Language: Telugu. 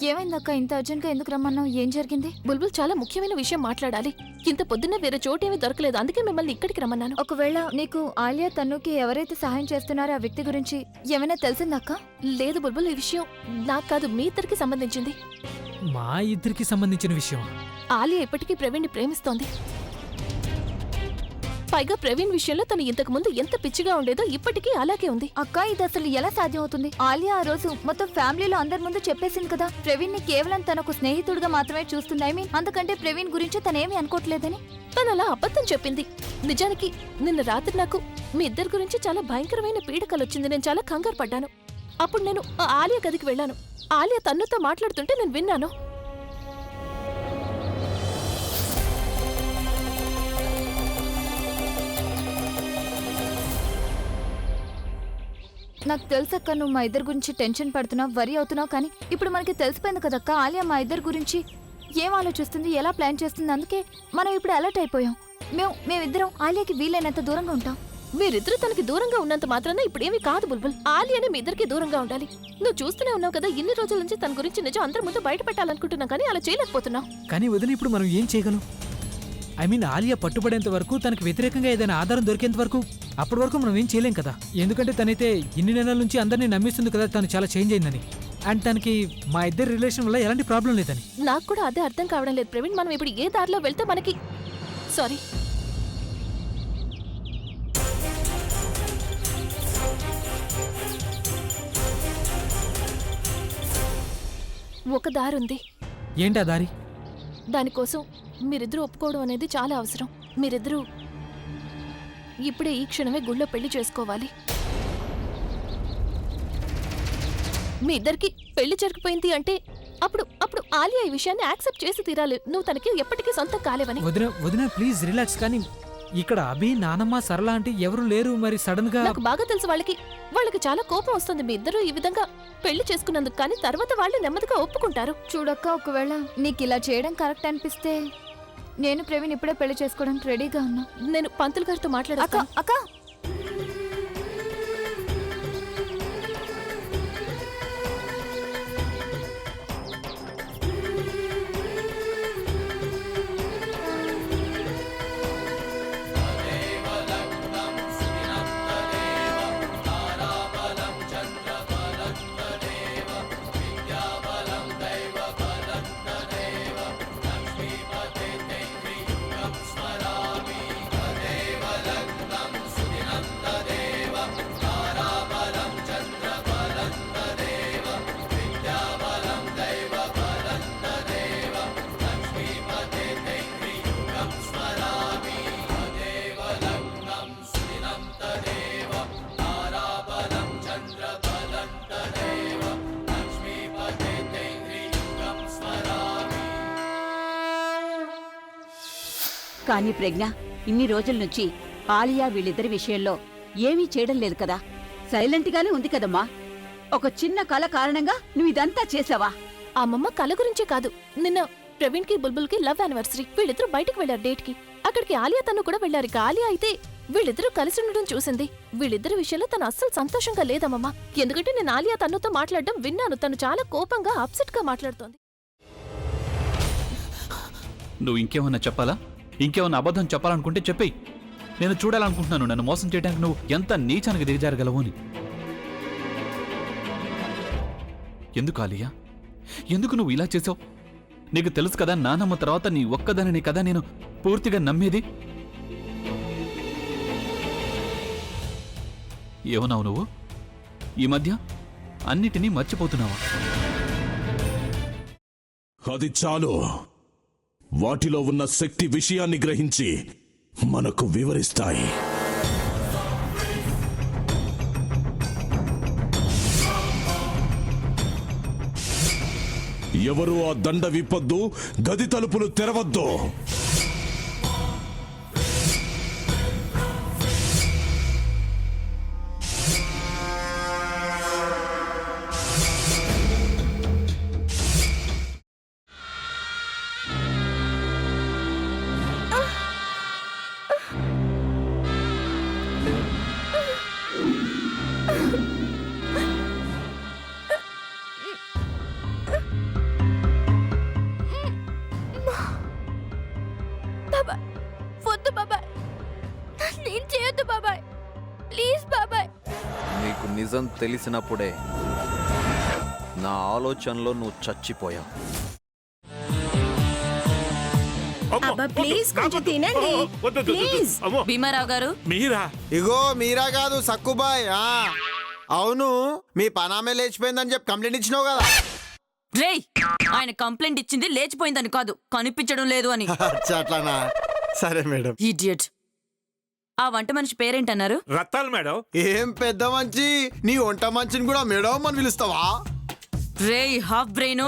ఏమైందక్క? ఇంత అర్జెంట్గా ఎందుకు రమ్మన్నావు? ఏం జరిగింది? బుల్బుల్ చాలా ముఖ్యమైన విషయం మాట్లాడాలి. ఇంత పొద్దున్న వేరే చోటేమీ దొరకలేదు, అందుకే మిమ్మల్ని ఇక్కడికి రమ్మన్నాను. ఒకవేళ నీకు ఆలియా తన్నుకి ఎవరైతే సహాయం చేస్తున్నారో ఆ వ్యక్తి గురించి ఏమైనా తెలిసిందక్క? లేదు బుల్బుల్, ఈ విషయం నాకు కాదు, మీ ఇద్దరికి సంబంధించింది. మా ఇద్దరికి సంబంధించిన విషయం. ఆలియా ఇప్పటికీ ప్రవీణ్ని ప్రేమిస్తోంది. పైగా ప్రవీణ్ విషయంలో తను ఇంతకు ముందు ఎంత పిచ్చిగా ఉండేదో ఇప్పటికీ అలాగే ఉంది. అక్క, ఇది అసలు ఎలా సాధ్యం అవుతుంది? ఆలియా ఆ రోజు మొత్తం ఫ్యామిలీలో అందరి ముందు చెప్పేసింది కదా, ప్రవీణ్ ని కేవలం తనకు స్నేహితుడిగా మాత్రమే చూస్తుంది. ఐ మీన్, అందుకంటే ప్రవీణ్ గురించి తనేమీ అనుకోవట్లేదని. తను అలా అబద్ధం చెప్పింది. నిజానికి నిన్న రాత్రి నాకు మీ ఇద్దరి గురించి చాలా భయంకరమైన పీడకలు వచ్చింది. నేను చాలా కంగారు పడ్డాను. అప్పుడు నేను ఆ ఆలియా గదికి వెళ్ళాను. ఆలియా తన్నుతో మాట్లాడుతుంటే నేను విన్నాను. నాకు తెలుసక్క, నువ్వు మా ఇద్దరి గురించి టెన్షన్ పడుతున్నావు, వరి అవుతున్నావు. కానీ ఇప్పుడు మనకి తెలిసిపోయింది కదక్క, ఆలియా మా ఇద్దరి గురించి ఏం ఆలోచిస్తుంది, ఎలా ప్లాన్ చేస్తుంది. అందుకే మనం ఇప్పుడు అలర్ట్ అయిపోయాం. మేమిద్దరం ఆలియాకి వీలైనంత దూరంగా ఉంటాం. మీరిద్దరు తనకి దూరంగా ఉన్నంత మాత్రాన ఇప్పుడేమీ కాదు బుల్బుల్. ఆలియానే మీ ఇద్దరికి దూరంగా ఉండాలి. నువ్వు చూస్తూనే ఉన్నావు కదా, ఇన్ని రోజుల నుంచి తన గురించి నిజం అందరి ముందు బయట పెట్టాలనుకుంటున్నాం, కానీ అలా చేయలేకపోతున్నావు. కానీ వదిన, ఇప్పుడు మనం ఏం చేయగలం? ఐ మీన్, ఆలియా పట్టుబడేంత వరకు, తనకు వ్యతిరేకంగా ఏదైనా ఆధారం దొరికేంత వరకు, అప్పటి వరకు మనం ఏం చేయలేం కదా. ఎందుకంటే తనైతే ఇన్ని నెలల నుంచి అందరినీ నమ్మిస్తుంది కదా తను చాలా చేంజ్ అయిందని. అండ్ తనకి మా ఇద్దరి రిలేషన్ వల్ల ఎలాంటి ప్రాబ్లం లేదని. నాకు కూడా అదే అర్థం కావడం లేదు ప్రవీణ్. మనం ఇప్పుడు ఏ దారిలో వెళ్తే మనకి సారీ ఒక దారి ఉంది. ఏంటి ఆ దారి? దానికోసం మీరిద్దరూ ఒప్పుకోవడం అనేది చాలా అవసరం. మీరిద్దరూ ఇప్పుడే ఈ క్షణమే గుళ్ళో పెళ్లి చేసుకోవాలి. మీ ఇద్దరికి పెళ్లి జరిగిపోయింది అంటే అప్పుడు అప్పుడు ఆలియా ఈ విషయాన్ని యాక్సెప్ట్ చేసి తీరాలి. నువ్వు తనకి ఎప్పటికీ సొంతం కాలేవని. వదిన ప్లీజ్ రిలాక్స్. కానీ ఇక్కడ అభి, నానమ్మ, సరళ అంటే ఎవరు లేరు. మరి సడన్ గా నాకు బాగా తెలుసు, వాళ్ళకి చాలా కోపం వస్తుంది మీ ఇద్దరు ఈ విధంగా పెళ్లి చేసుకున్నందుకు. కానీ తర్వాత వాళ్ళు నెమ్మదిగా ఒప్పుకుంటారు. చూడక్క, ఒకవేళ నీకు ఇలా చేయడం కరెక్ట్ అనిపిస్తే నేను ప్రవీణ్ ఇప్పుడే పెళ్లి చేసుకోవడానికి రెడీగా ఉన్నా. నేను పంతులు గారితో మాట్లాడక అక్క కానీ ప్రజ్ఞ, ఇన్ని రోజుల నుంచి ఆలియా వీళ్ళిద్దరి విషయంలో ఏమీ చేయడం లేదు కదా, సైలెంట్గానే ఉంది కదమ్మా. ఒక చిన్న కల కారణంగా నువ్వు ఇదంతా చేసావా? అమ్మమ్మ కల గురించే కాదు, నిన్న ప్రవీణ్ కి బుల్బుల్ కి లవ్ యానివర్సరీ. వీళ్ళిద్దరూ బయటకు వెళ్లారు డేట్ కి. అక్కడికి ఆలియా తను కూడా వెళ్లారు. ఇక ఆలియా అయితే వీళ్ళిద్దరూ కలిసి ఉండడం చూసింది. వీళ్ళిద్దరి విషయంలో తను అస్సలు సంతోషంగా లేదమ్మమ్మ. ఎందుకంటే నేను ఆలియా తనతో మాట్లాడడం విన్నాను. తను చాలా కోపంగా అప్సెట్ గా మాట్లాడుతోంది. నువ్వు ఇంకేమన్నా చెప్పాలా? ఇంకేమన్నా అబద్ధం చెప్పాలనుకుంటే చెప్పేయి. నేను చూడాలనుకుంటున్నాను నన్ను మోసం చేయడానికి నువ్వు ఎంత నీచానికి దిగజారగలవు అని. ఎందుకు ఆలియా, ఎందుకు నువ్వు ఇలా చేసావు? నీకు తెలుసు కదా, నానమ్మ తర్వాత నీ ఒక్కదానిని కదా నేను పూర్తిగా నమ్మేది. ఏమన్నావు నువ్వు? ఈ మధ్య అన్నిటినీ మర్చిపోతున్నావా? అది చాలు. వాటిలో ఉన్న శక్తి విషయాన్ని గ్రహించి మనకు వివరిస్తాయి. ఎవరు ఆ దండ విప్పొద్దు, గది తలుపులు తెరవద్దు. నిజం తెలిసినప్పుడే నా ఆలోచనలో నువ్వు చచ్చిపోయావు. అబ్బా ప్లీజ్ కొంచెం తినండి ప్లీజ్. భీమారావు గారు మీరా? ఇగో మీరా కాదు సక్కుబాయ్. అవును, మీ పనామే లేచిపోయిందని చెప్పి కంప్లైంట్ ఇచ్చినావు కదా. రేయ్, ఆయన కంప్లైంట్ ఇచ్చింది లేచిపోయిందని కాదు, కనిపించడం లేదు అని. అట్లానా? సరే మేడం. ఇడియట్. ఆ వంట మనిషి పేరేంటన్నారు? రత్తాలు మేడం. ఏం పెద్ద మంచి, నీ వంట మంచిని కూడా మేడం అని పిలుస్తావా? రేయ్ హాఫ్ బ్రెయిన్,